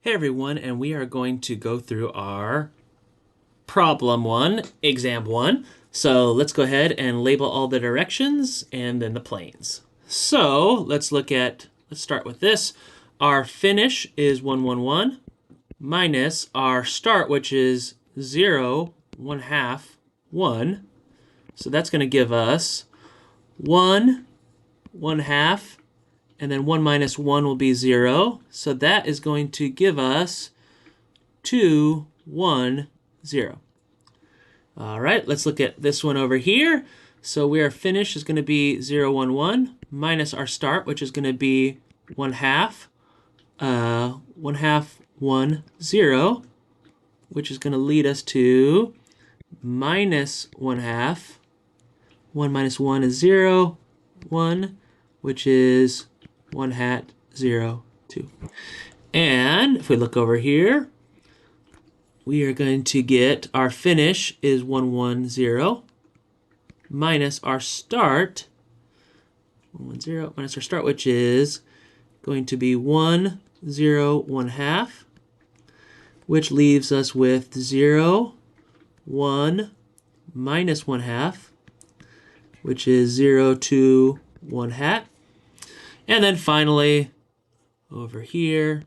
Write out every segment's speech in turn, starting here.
Hey everyone, and we are going to go through our problem one, exam one. So let's go ahead and label all the directions and then the planes. So let's start with this. Our finish is 1, 1, 1 minus our start, which is 0, 1 half, 1. So that's going to give us 1, 1 half, and then 1 minus 1 will be 0. So that is going to give us 2, 1, 0. All right, let's look at this one over here. So our finish is going to be 0, 1, 1 minus our start, which is going to be 1 half, 1 half, 1, 0, which is going to lead us to minus 1 half. 1 minus 1 is 0, 1, which is 1 hat, 0, 2. And if we look over here, we are going to get our finish is 1, 1, 0 minus our start, 1, 1, 0 minus our start, which is going to be 1, 0, 1 half, which leaves us with 0, 1 minus 1 half, which is 0, 2, 1 hat. And then finally, over here,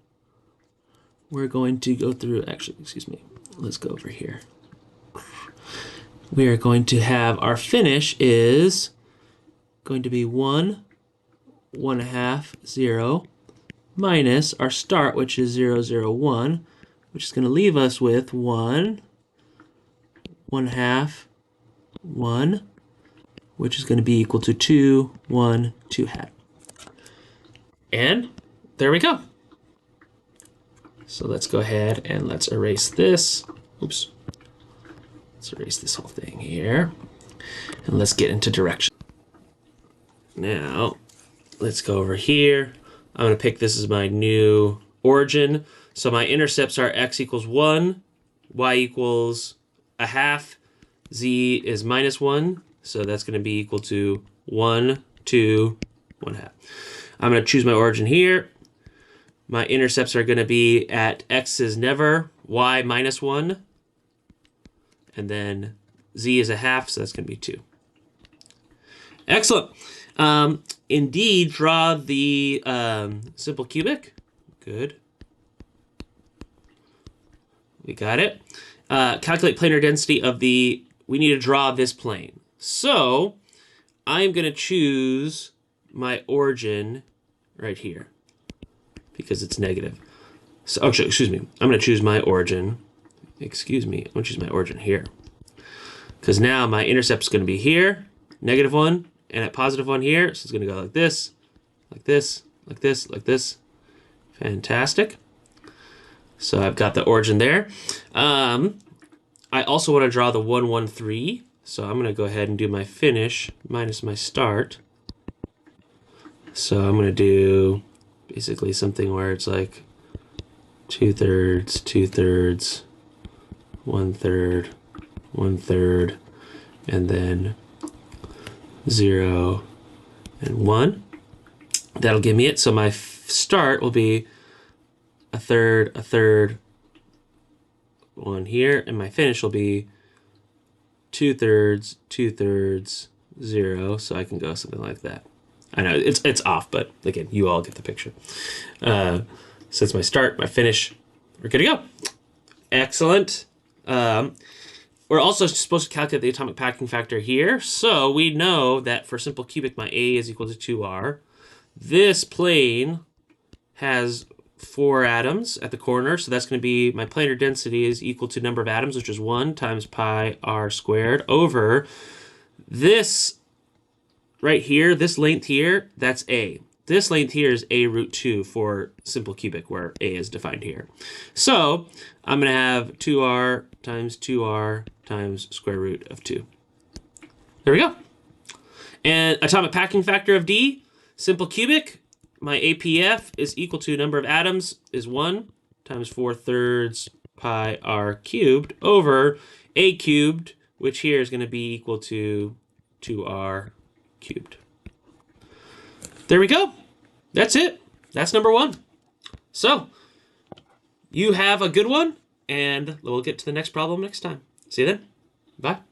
we're going to go through, let's go over here. We are going to have our finish is going to be 1, 1 half, 0, minus our start, which is 0, 0, 1, which is going to leave us with 1, 1 half, 1, which is going to be equal to 2, 1, 2 hat. And there we go. So let's go ahead and let's erase this. Oops. Let's erase this whole thing here. And let's get into direction. Now, let's go over here. I'm going to pick this as my new origin. So my intercepts are x equals 1, y equals a half, z is minus 1. So that's going to be equal to 1, 2, 1 half. I'm going to choose my origin here. My intercepts are going to be at x is never, y minus 1, and then z is a half, so that's going to be 2. Excellent. Indeed, draw the simple cubic. Good. We got it. Calculate planar density of the, we need to draw this plane. So I'm going to choose my origin right here because it's negative. So, actually, excuse me. I'm going to choose my origin. I'm going to choose my origin here because now my intercept is going to be here, negative 1, and at positive 1 here. So it's going to go like this, like this, like this, like this. Fantastic. So I've got the origin there. I also want to draw the 1, 1, 3. So I'm going to go ahead and do my finish minus my start. So I'm going to do basically something where it's like 2/3, 2/3, 1/3, 1/3, and then 0 and 1. That'll give me it. So my start will be 1/3, 1/3, 1 here, and my finish will be 2/3, 2/3, 0. So I can go something like that. I know it's off, but again, you all get the picture. So it's my start, my finish. We're good to go. Excellent. We're also supposed to calculate the atomic packing factor here. So we know that for simple cubic, my A is equal to 2R. This plane has 4 atoms at the corner, so that's going to be my planar density is equal to number of atoms, which is 1 times pi r squared over this right here, this length here, that's A. This length here is A root 2 for simple cubic, where A is defined here. So I'm going to have 2R times square root of 2. There we go. And atomic packing factor of D, simple cubic, my APF is equal to number of atoms is 1 times 4/3 pi r cubed over A cubed, which here is going to be equal to 2R cubed. There we go. That's it. That's number 1. So You have a good one, and we'll get to the next problem next time. See you then. Bye.